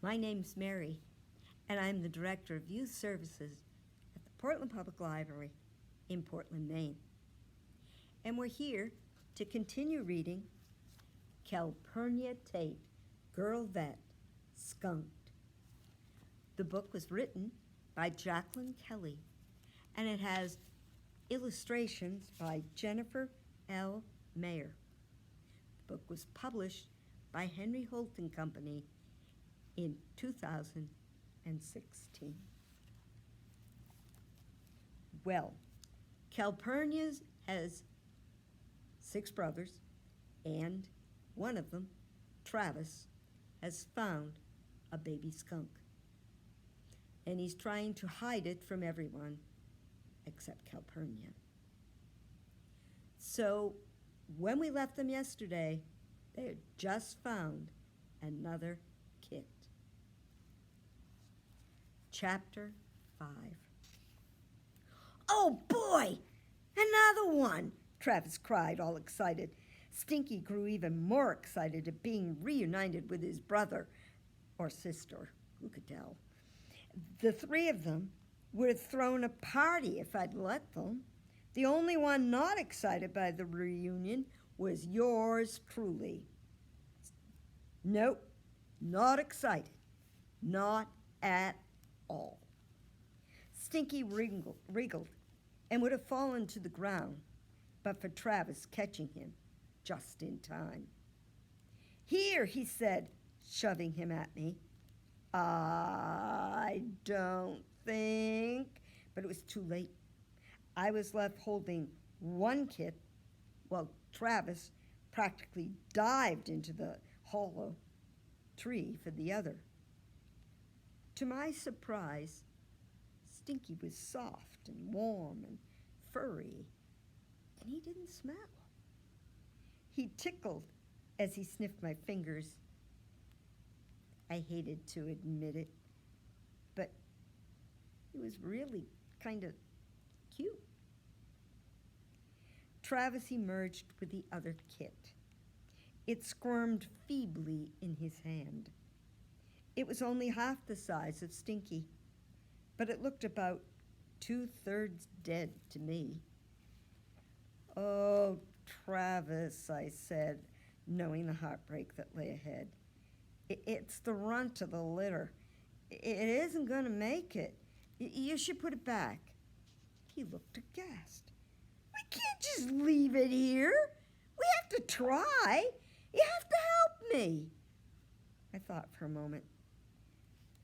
My name's Mary, and I'm the Director of Youth Services at the Portland Public Library in Portland, Maine. And we're here to continue reading Calpurnia Tate, Girl Vet, Skunked. The book was written by Jacqueline Kelly, and it has illustrations by Jennifer L. Mayer. The book was published by Henry Holt and Company in 2016. Well, Calpurnia has 6 brothers, and one of them, Travis, has found a baby skunk. And he's trying to hide it from everyone except Calpurnia. So when we left them yesterday, they had just found another kit. Chapter 5. "Oh boy, another one!" Travis cried, all excited. Stinky grew even more excited at being reunited with his brother or sister, who could tell. The 3 of them would have thrown a party if I'd let them. The only one not excited by the reunion was yours truly. Nope, not excited. Not at all. Stinky wriggled and would have fallen to the ground, but for Travis catching him just in time. "Here," he said, shoving him at me. I don't think, but it was too late. I was left holding one kit while Travis practically dived into the hollow tree for the other. To my surprise, Stinky was soft and warm and furry, and he didn't smell. He tickled as he sniffed my fingers. I hated to admit it, but he was really kind of cute. Travis emerged with the other kit. It squirmed feebly in his hand. It was only half the size of Stinky, but it looked about 2/3 dead to me. "Oh, Travis," I said, knowing the heartbreak that lay ahead. It's the runt of the litter. It isn't going to make it. You should put it back." He looked aghast. "We can't just leave it here. We have to try. You have to help me." I thought for a moment.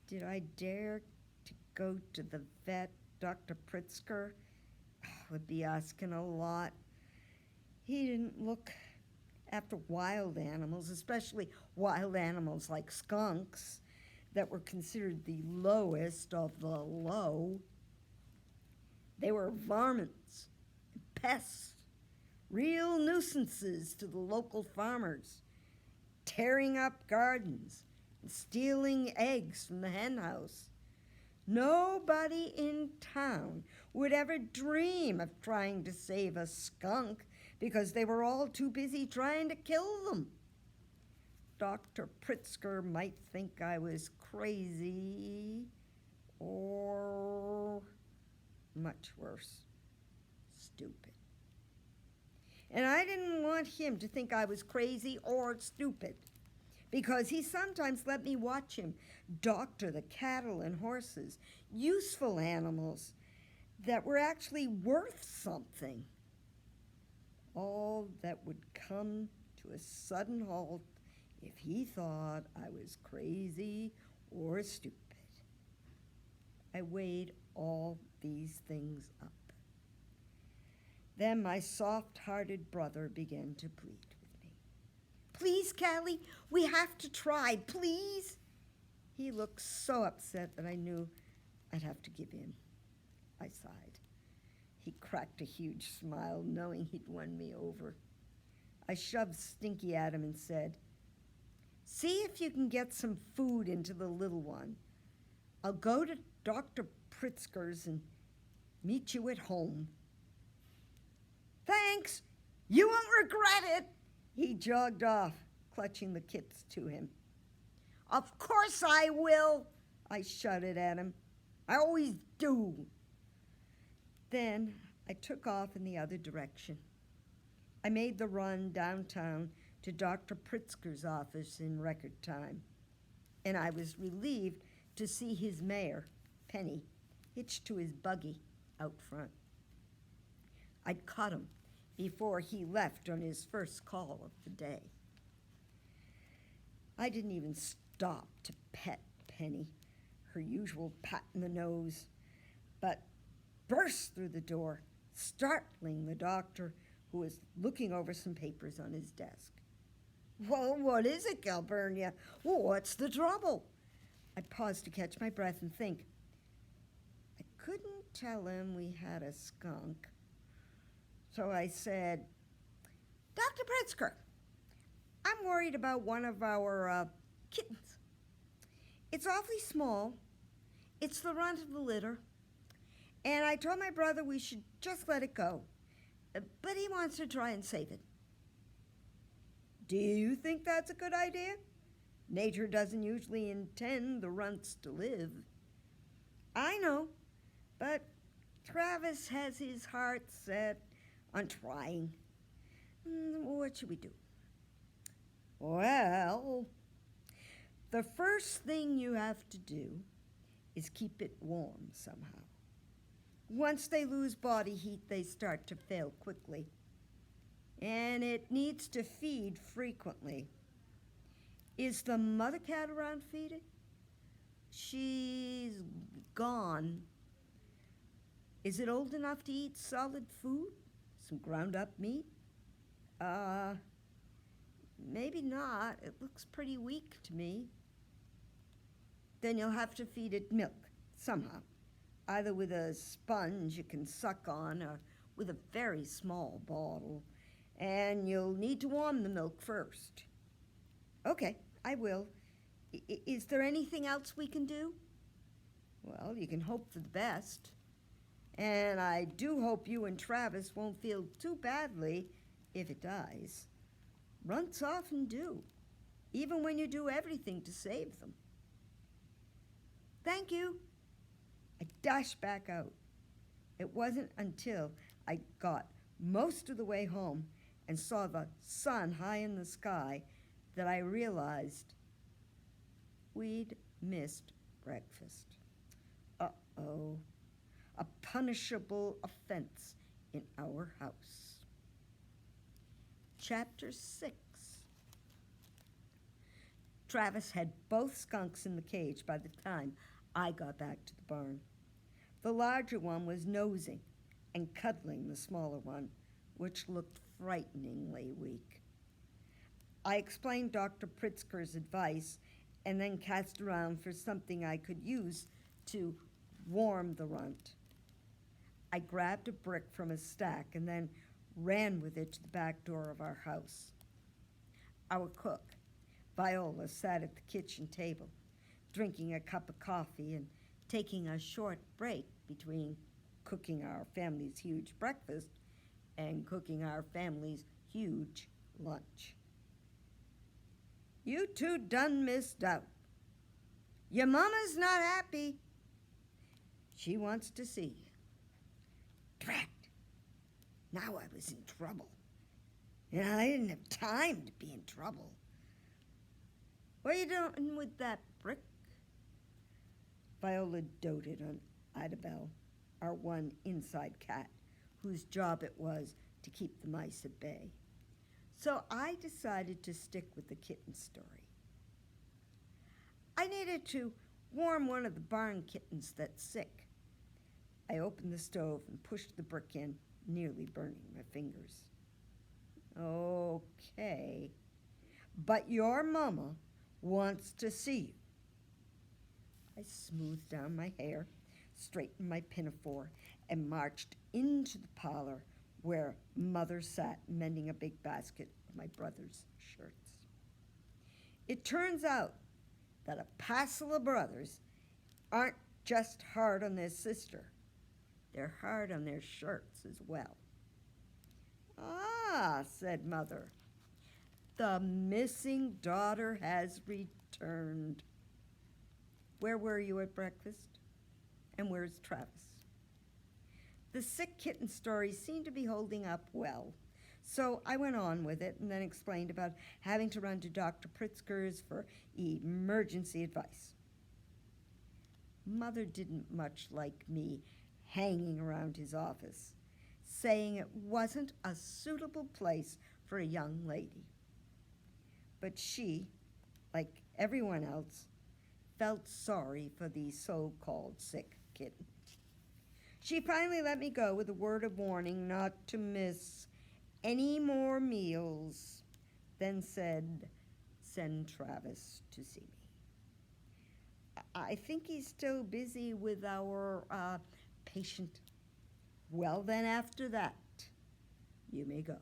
Did I dare to go to the vet, Dr. Pritzker? Would be asking a lot. He didn't look after wild animals, especially wild animals like skunks that were considered the lowest of the low. They were varmints, pests, real nuisances to the local farmers, tearing up gardens and stealing eggs from the hen house. Nobody in town would ever dream of trying to save a skunk because they were all too busy trying to kill them. Dr. Pritzker might think I was crazy, or much worse, stupid. And I didn't want him to think I was crazy or stupid, because he sometimes let me watch him doctor the cattle and horses, useful animals that were actually worth something. All that would come to a sudden halt if he thought I was crazy or stupid. I weighed all these things up. Then my soft-hearted brother began to plead with me. "Please, Callie, we have to try, please." He looked so upset that I knew I'd have to give in. I sighed. He cracked a huge smile, knowing he'd won me over. I shoved Stinky at him and said, "See if you can get some food into the little one. I'll go to Dr. Pritzker's and meet you at home." "Thanks, you won't regret it." He jogged off, clutching the kits to him. Of course I will, I shouted at him. I always do. Then I took off in the other direction. I made the run downtown to Dr. Pritzker's office in record time, and I was relieved to see his mare, Penny, hitched to his buggy out front. I'd caught him before he left on his first call of the day. I didn't even stop to pet Penny, her usual pat in the nose, but burst through the door, startling the doctor, who was looking over some papers on his desk. Well, what is it, Calpurnia? Well, what's the trouble? I paused to catch my breath and think. I couldn't tell him we had a skunk. So I said, Dr. Pritzker, I'm worried about one of our kittens. It's awfully small. It's the runt of the litter. And I told my brother we should just let it go. But he wants to try and save it. Do you think that's a good idea? Nature doesn't usually intend the runts to live. I know, but Travis has his heart set on trying. What should we do? Well, the first thing you have to do is keep it warm somehow. Once they lose body heat, they start to fail quickly. And it needs to feed frequently. Is the mother cat around feeding? She's gone. Is it old enough to eat solid food? Some ground up meat? Maybe not. It looks pretty weak to me. Then you'll have to feed it milk, somehow. Either with a sponge you can suck on or with a very small bottle. And you'll need to warm the milk first. Okay, I will. Is there anything else we can do? Well, you can hope for the best. And I do hope you and Travis won't feel too badly if it dies. Runts often do, even when you do everything to save them. Thank you. I dashed back out. It wasn't until I got most of the way home and saw the sun high in the sky that I realized we'd missed breakfast. Uh-oh. A punishable offense in our house. Chapter 6. Travis had both skunks in the cage by the time I got back to the barn. The larger one was nosing and cuddling the smaller one, which looked frighteningly weak. I explained Dr. Pritzker's advice and then cast around for something I could use to warm the runt. I grabbed a brick from a stack and then ran with it to the back door of our house. Our cook, Viola, sat at the kitchen table, drinking a cup of coffee and taking a short break between cooking our family's huge breakfast and cooking our family's huge lunch. You two done missed out. Your mama's not happy. She wants to see you. Drat. Now I was in trouble. And I didn't have time to be in trouble. What are you doing with that brick? Viola doted on Idabelle, our one inside cat, whose job it was to keep the mice at bay. So I decided to stick with the kitten story. I needed to warm one of the barn kittens that's sick. I opened the stove and pushed the brick in, nearly burning my fingers. Okay, but your mama wants to see you. I smoothed down my hair, straightened my pinafore, and marched into the parlor where Mother sat mending a big basket of my brother's shirts. It turns out that a passel of brothers aren't just hard on their sister. They're hard on their shirts as well. Ah, said Mother, the missing daughter has returned. turned. Where were you at breakfast? And where's Travis? The sick kitten story seemed to be holding up well, so I went on with it and then explained about having to run to Dr. Pritzker's for emergency advice. Mother didn't much like me hanging around his office, saying it wasn't a suitable place for a young lady. But she, like everyone else, felt sorry for the so-called sick kitten. She finally let me go with a word of warning not to miss any more meals, then said, "Send Travis to see me. I think he's still busy with our patient." "Well, then after that, you may go."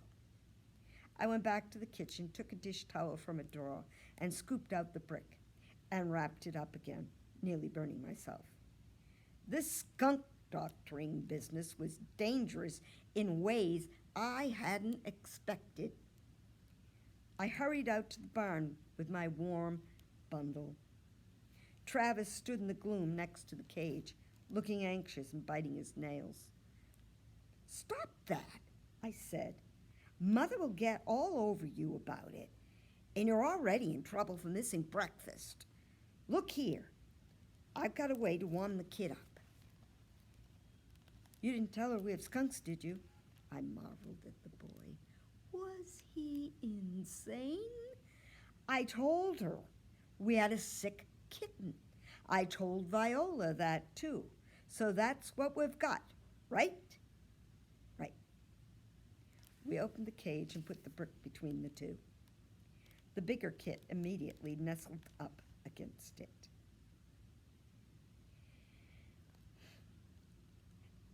I went back to the kitchen, took a dish towel from a drawer, and scooped out the brick and wrapped it up again, nearly burning myself. This skunk doctoring business was dangerous in ways I hadn't expected. I hurried out to the barn with my warm bundle. Travis stood in the gloom next to the cage, looking anxious and biting his nails. "Stop that," I said. "Mother will get all over you about it, and you're already in trouble for missing breakfast. Look here, I've got a way to warm the kid up." "You didn't tell her we have skunks, did you?" I marveled at the boy. Was he insane? I told her we had a sick kitten. I told Viola that too. So that's what we've got, right? Right. We opened the cage and put the brick between the two. The bigger kit immediately nestled up against it.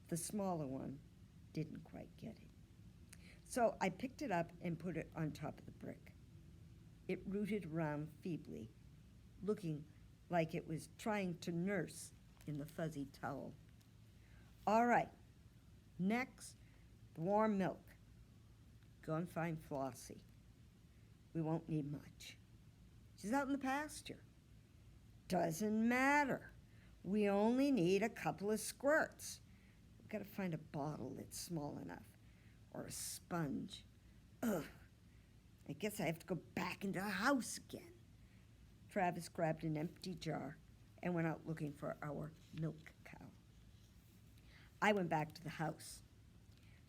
The smaller one didn't quite get it. So I picked it up and put it on top of the brick. It rooted around feebly, looking like it was trying to nurse in the fuzzy towel. "All right, next, warm milk. Go and find Flossie. We won't need much. She's out in the pasture." "Doesn't matter. We only need a couple of squirts. We've got to find a bottle that's small enough, or a sponge. Ugh, I guess I have to go back into the house again." Travis grabbed an empty jar and went out looking for our milk cow. I went back to the house,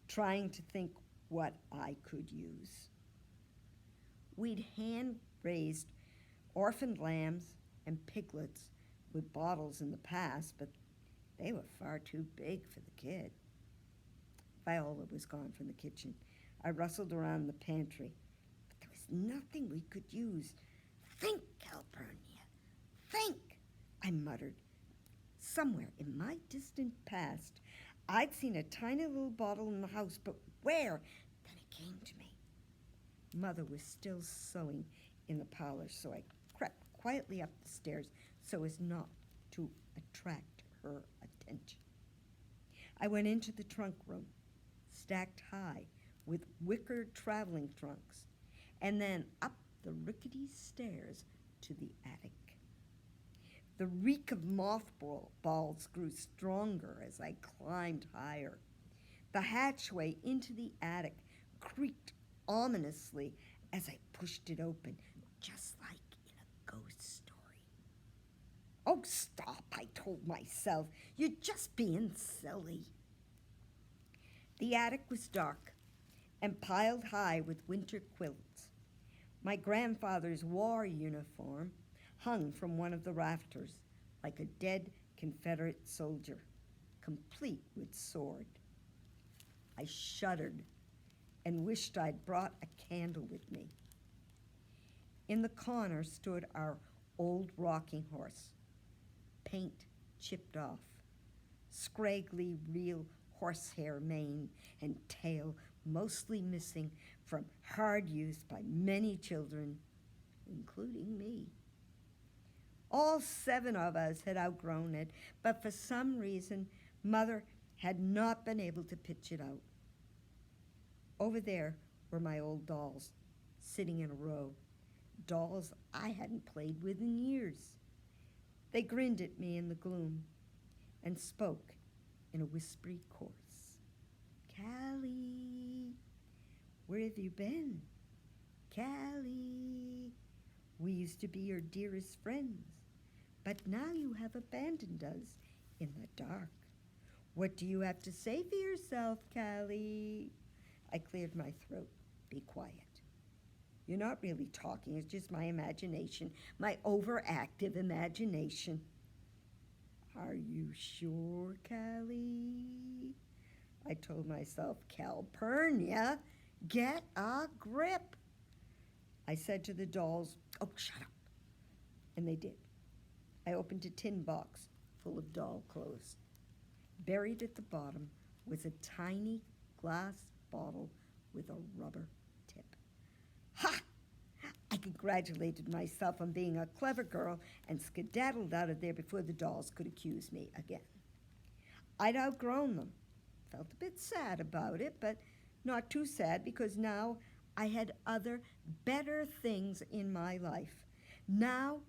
trying to think what I could use. We'd hand-raised orphaned lambs and piglets with bottles in the past, but they were far too big for the kid. Viola was gone from the kitchen. I rustled around the pantry, but there was nothing we could use. "Think, Calpurnia, think," I muttered. Somewhere in my distant past, I'd seen a tiny little bottle in the house, but where? Then it came to me. Mother was still sewing in the parlor, so I crept quietly up the stairs so as not to attract her attention. I went into the trunk room, stacked high with wicker traveling trunks, and then up the rickety stairs to the attic. The reek of mothballs grew stronger as I climbed higher. The hatchway into the attic creaked ominously as I pushed it open, just like in a ghost story. "Oh, stop," I told myself. "You're just being silly." The attic was dark and piled high with winter quilts. My grandfather's war uniform hung from one of the rafters like a dead Confederate soldier, complete with sword. I shuddered and wished I'd brought a candle with me. In the corner stood our old rocking horse, paint chipped off, scraggly real horsehair mane and tail mostly missing from hard use by many children, including me. All 7 of us had outgrown it, but for some reason, Mother had not been able to pitch it out. Over there were my old dolls, sitting in a row, dolls I hadn't played with in years. They grinned at me in the gloom and spoke in a whispery chorus. Callie, where have you been? Callie, we used to be your dearest friends, but now you have abandoned us in the dark. What do you have to say for yourself, Callie? I cleared my throat. Be quiet. You're not really talking, it's just my imagination, my overactive imagination. Are you sure, Callie? I told myself, Calpurnia, get a grip. I said to the dolls, oh, shut up. And they did. I opened a tin box full of doll clothes. Buried at the bottom was a tiny glass bottle with a rubber tip. Ha! I congratulated myself on being a clever girl and skedaddled out of there before the dolls could accuse me again. I'd outgrown them. Felt a bit sad about it, but not too sad because now I had other, better things in my life. Now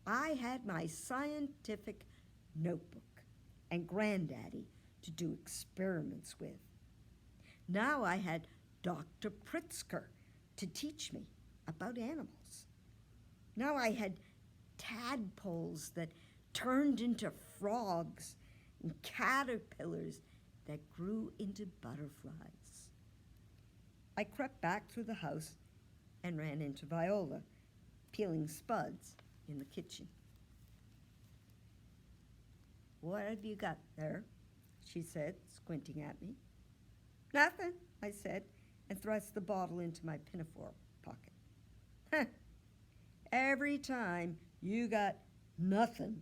I had my scientific notebook and Granddaddy to do experiments with. Now I had Dr. Pritzker to teach me about animals. Now I had tadpoles that turned into frogs and caterpillars that grew into butterflies. I crept back through the house and ran into Viola, peeling spuds in the kitchen. What have you got there? She said, squinting at me. Nothing, I said, and thrust the bottle into my pinafore pocket. Every time you got nothing,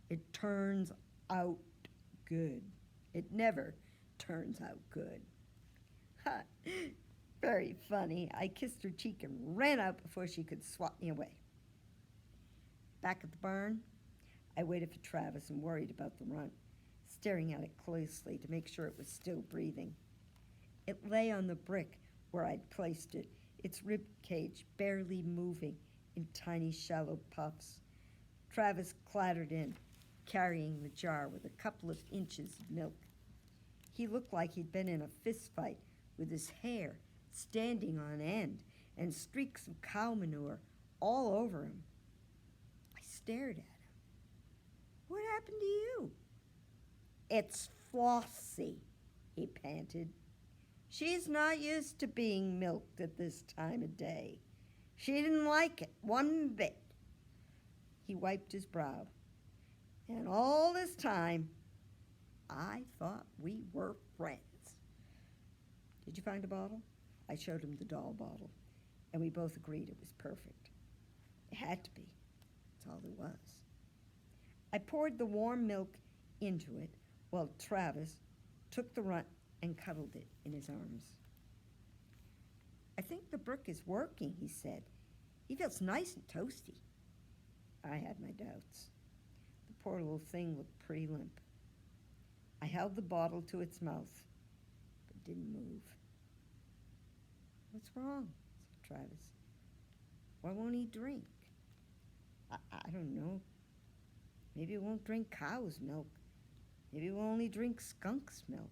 it turns out good. It never turns out good. Very funny. I kissed her cheek and ran out before she could swat me away. Back at the barn, I waited for Travis and worried about the runt, staring at it closely to make sure it was still breathing. It lay on the brick where I'd placed it, its rib cage barely moving in tiny shallow puffs. Travis clattered in, carrying the jar with a couple of inches of milk. He looked like he'd been in a fist fight with his hair standing on end and streaks of cow manure all over him. I stared at him. What happened to you? It's Flossie, he panted. She's not used to being milked at this time of day. She didn't like it one bit. He wiped his brow. And all this time, I thought we were friends. Did you find a bottle? I showed him the doll bottle, and we both agreed it was perfect. It had to be. That's all there was. I poured the warm milk into it while Travis took the runt and cuddled it in his arms. I think the brick is working, he said. He feels nice and toasty. I had my doubts. The poor little thing looked pretty limp. I held the bottle to its mouth, but didn't move. What's wrong? Said Travis. Why won't he drink? I don't know. Maybe he won't drink cow's milk. Maybe we'll only drink skunk's milk.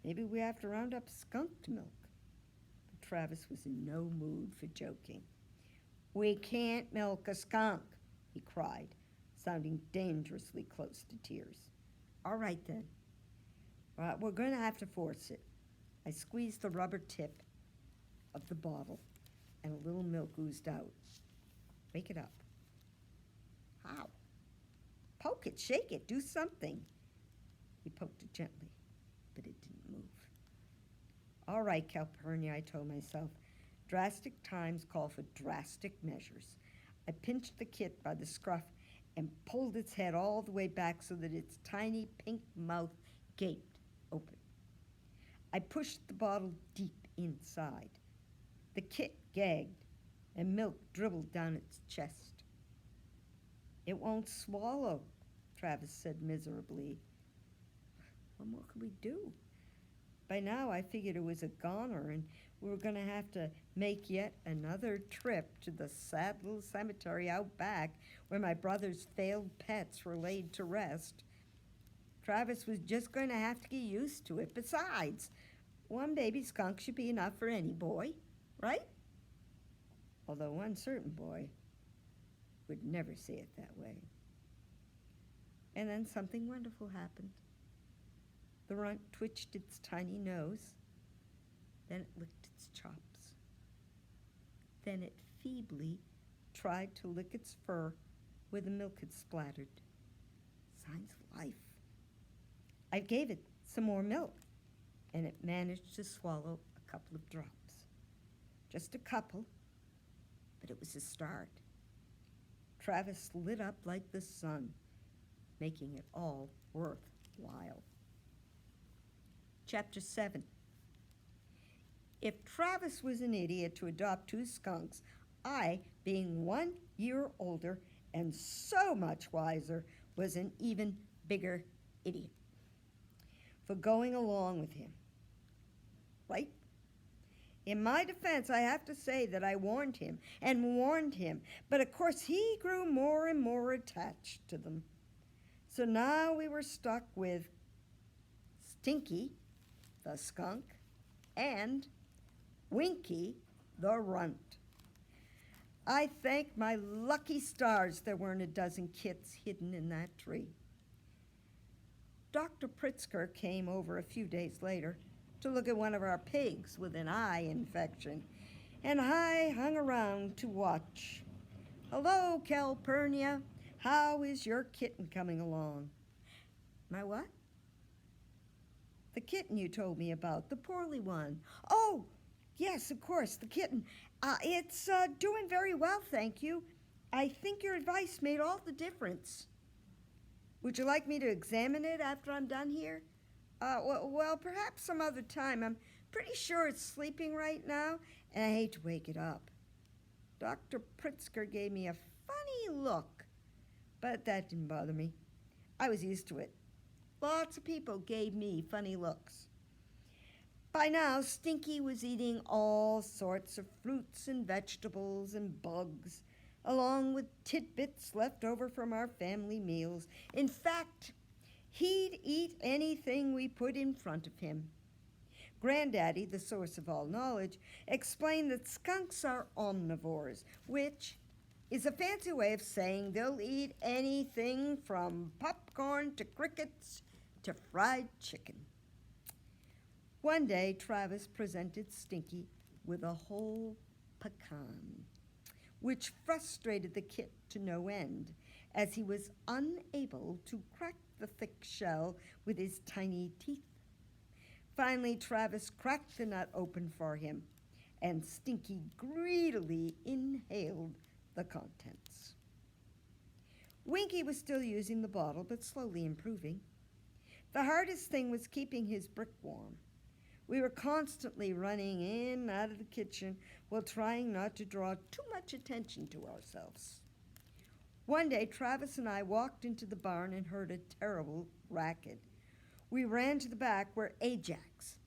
Maybe we have to round up skunked milk. But Travis was in no mood for joking. We can't milk a skunk, he cried, sounding dangerously close to tears. All right, then. We're going to have to force it. I squeezed the rubber tip of the bottle, and a little milk oozed out. Wake it up. How? Poke it, shake it, do something. He poked it gently, but it didn't move. All right, Calpurnia, I told myself. Drastic times call for drastic measures. I pinched the kit by the scruff and pulled its head all the way back so that its tiny pink mouth gaped open. I pushed the bottle deep inside. The kit gagged, and milk dribbled down its chest. It won't swallow, Travis said miserably. What more could we do? By now I figured it was a goner and we were going to have to make yet another trip to the sad little cemetery out back where my brother's failed pets were laid to rest. Travis was just going to have to get used to it. Besides, one baby skunk should be enough for any boy, right? Although one certain boy would never see it that way. And then something wonderful happened. The runt twitched its tiny nose. Then it licked its chops. Then it feebly tried to lick its fur where the milk had splattered. Signs of life. I gave it some more milk, and it managed to swallow a couple of drops. Just a couple, but it was a start. Travis lit up like the sun, making it all worthwhile. Chapter 7. If Travis was an idiot to adopt 2 skunks, I, being 1 year older and so much wiser, was an even bigger idiot for going along with him. Right? In my defense, I have to say that I warned him and warned him, but of course he grew more and more attached to them. So now we were stuck with Stinky, the skunk, and Winky, the runt. I thank my lucky stars there weren't a dozen kits hidden in that tree. Dr. Pritzker came over a few days later to look at one of our pigs with an eye infection, and I hung around to watch. Hello, Calpurnia. How is your kitten coming along? My what? The kitten you told me about, the poorly one. Oh, yes, of course, the kitten. It's doing very well, thank you. I think your advice made all the difference. Would you like me to examine it after I'm done here? Well, perhaps some other time. I'm pretty sure it's sleeping right now, and I hate to wake it up. Dr. Pritzker gave me a funny look, but that didn't bother me. I was used to it. Lots of people gave me funny looks. By now, Stinky was eating all sorts of fruits and vegetables and bugs, along with tidbits left over from our family meals. In fact, he'd eat anything we put in front of him. Granddaddy, the source of all knowledge, explained that skunks are omnivores, which is a fancy way of saying they'll eat anything from popcorn to crickets to fried chicken. One day, Travis presented Stinky with a whole pecan, which frustrated the kit to no end, as he was unable to crack the thick shell with his tiny teeth. Finally, Travis cracked the nut open for him, and Stinky greedily inhaled the contents. Winky was still using the bottle, but slowly improving. The hardest thing was keeping his brick warm. We were constantly running in and out of the kitchen while trying not to draw too much attention to ourselves. One day, Travis and I walked into the barn and heard a terrible racket. We ran to the back where Ajax,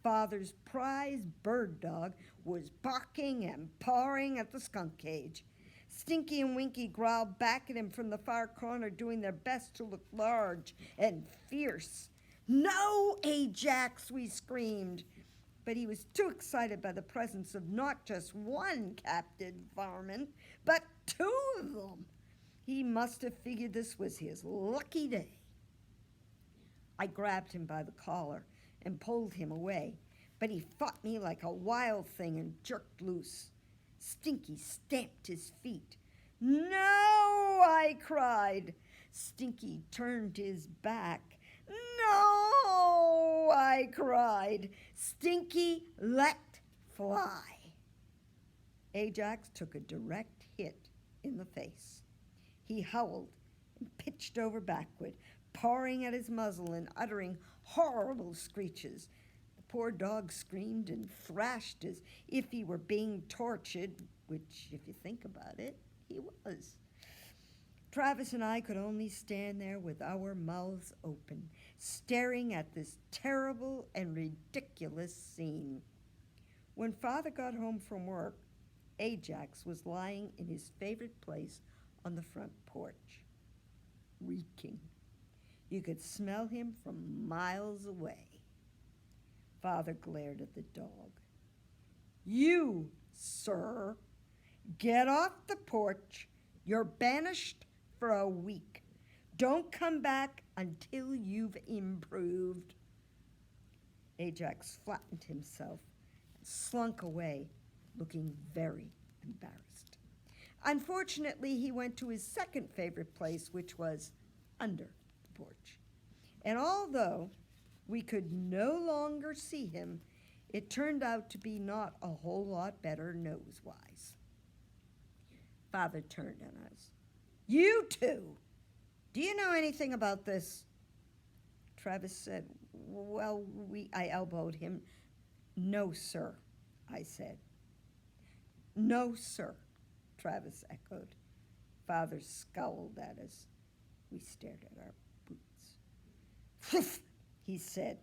Father's prize bird dog, was barking and pawing at the skunk cage. Stinky and Winky growled back at him from the far corner, doing their best to look large and fierce. "No, Ajax," we screamed. But he was too excited by the presence of not just one captive varmint, but 2 of them. He must have figured this was his lucky day. I grabbed him by the collar and pulled him away, but he fought me like a wild thing and jerked loose. Stinky stamped his feet. "No!" I cried. Stinky turned his back. "No!" I cried. Stinky let fly. Ajax took a direct hit in the face. He howled and pitched over backward, pawing at his muzzle and uttering horrible screeches. The poor dog screamed and thrashed as if he were being tortured, which, if you think about it, he was. Travis and I could only stand there with our mouths open, staring at this terrible and ridiculous scene. When Father got home from work, Ajax was lying in his favorite place on the front porch, reeking. You could smell him from miles away. Father glared at the dog. You, sir, get off the porch. You're banished for a week. Don't come back until you've improved. Ajax flattened himself and slunk away, looking very embarrassed. Unfortunately, he went to his second favorite place, which was under the porch. And although we could no longer see him, it turned out to be not a whole lot better nose-wise. Father turned on us. You two, do you know anything about this? Travis said, well, I elbowed him. No, sir, I said. No, sir, Travis echoed. Father scowled at us. We stared at our boots. Poof, he said,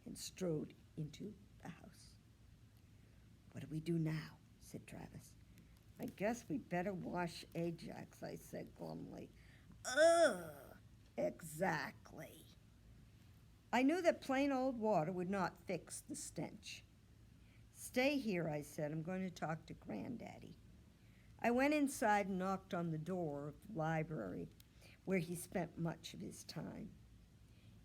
and strode into the house. What do we do now? Said Travis. I guess we better wash Ajax, I said glumly. Ugh, exactly. I knew that plain old water would not fix the stench. Stay here, I said. I'm going to talk to Granddaddy. I went inside and knocked on the door of the library, where he spent much of his time.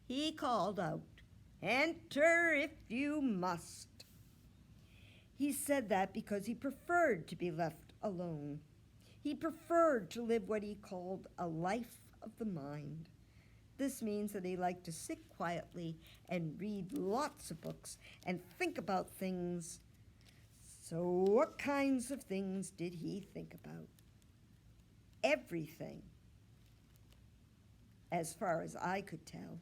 He called out, "Enter if you must." He said that because he preferred to be left alone. He preferred to live what he called a life of the mind. This means that he liked to sit quietly and read lots of books and think about things. So what kinds of things did he think about? Everything, as far as I could tell.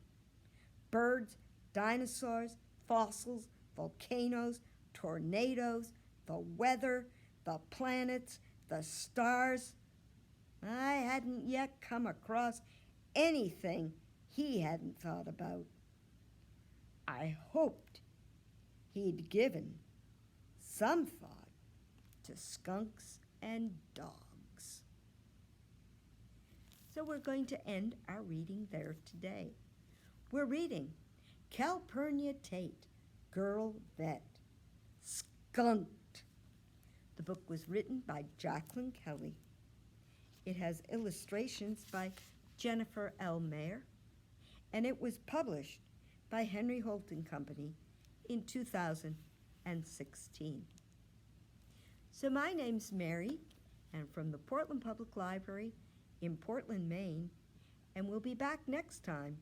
Birds, dinosaurs, fossils, volcanoes, tornadoes, the weather, the planets, the stars. I hadn't yet come across anything he hadn't thought about. I hoped he'd given some thought to skunks and dogs. So we're going to end our reading there today. We're reading Calpurnia Tate, Girl Vet, Skunked. The book was written by Jacqueline Kelly. It has illustrations by Jennifer L. Mayer, and it was published by Henry Holt and Company in 2016. So my name's Mary, and from the Portland Public Library in Portland, Maine, and we'll be back next time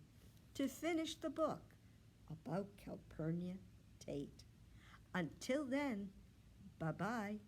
to finish the book about Calpurnia Tate. Until then, bye-bye.